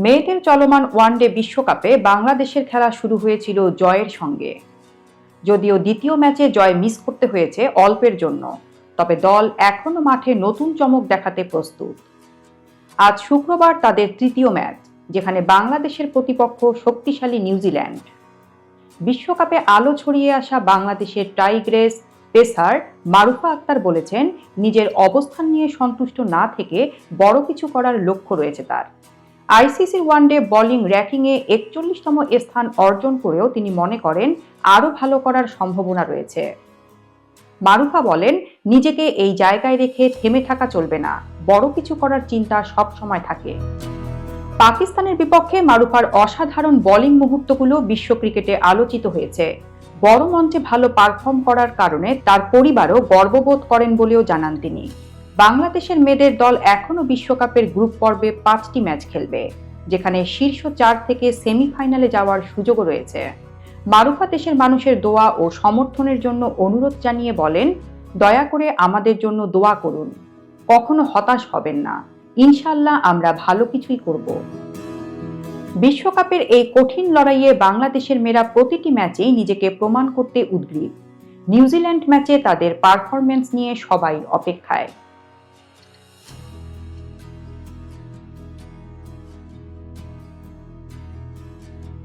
মেয়েদের চলমান ওয়ানডে বিশ্বকাপে বাংলাদেশের খেলা শুরু হয়েছিল জয়ের সঙ্গে। যদিও দ্বিতীয় ম্যাচে জয় মিস করতে হয়েছে অল্পের জন্য, তবে দল এখনো মাঠে নতুন চমক দেখাতে প্রস্তুত। আজ শুক্রবার তাদের তৃতীয় ম্যাচ, যেখানে বাংলাদেশের প্রতিপক্ষ শক্তিশালী নিউজিল্যান্ড। বিশ্বকাপে আলো ছড়িয়ে আসা বাংলাদেশের টাইগ্রেস পেসার মারুফা আক্তার বলেছেন, নিজের অবস্থান নিয়ে সন্তুষ্ট না থেকে বড় কিছু করার লক্ষ্য রয়েছে তার। আইসিসির ওয়ানডে বোলিং র্যাঙ্কিংয়ে ৪১তম স্থান অর্জন করেও তিনি মনে করেন আরও ভালো করার সম্ভাবনা রয়েছে। মারুফা বলেন, নিজেকে এই জায়গায় রেখে থেমে থাকা চলবে না, বড় কিছু করার চিন্তা সবসময় থাকে। পাকিস্তানের বিপক্ষে মারুফার অসাধারণ বোলিং মুহূর্তগুলো বিশ্ব ক্রিকেটে আলোচিত হয়েছে। বড় মঞ্চে ভালো পারফর্ম করার কারণে তার পরিবারও গর্ববোধ করেন বলেও জানান তিনি। বাংলাদেশের মেয়েদের দল এখনও বিশ্বকাপের গ্রুপ পর্বে 5টি ম্যাচ খেলবে, যেখানে শীর্ষ 4 থেকে সেমিফাইনালে যাওয়ার সুযোগও রয়েছে। মারুফা দেশের মানুষের দোয়া ও সমর্থনের জন্য অনুরোধ জানিয়ে বলেন, দয়া করে আমাদের জন্য দোয়া করুন, কখনো হতাশ হবেন না, ইনশাআল্লাহ আমরা ভালো কিছুই করব। বিশ্বকাপের এই কঠিন লড়াইয়ে বাংলাদেশের মেয়েরা প্রতিটি ম্যাচেই নিজেকে প্রমাণ করতে উদ্গ্রীব। নিউজিল্যান্ড ম্যাচে তাদের পারফরম্যান্স নিয়ে সবাই অপেক্ষায়।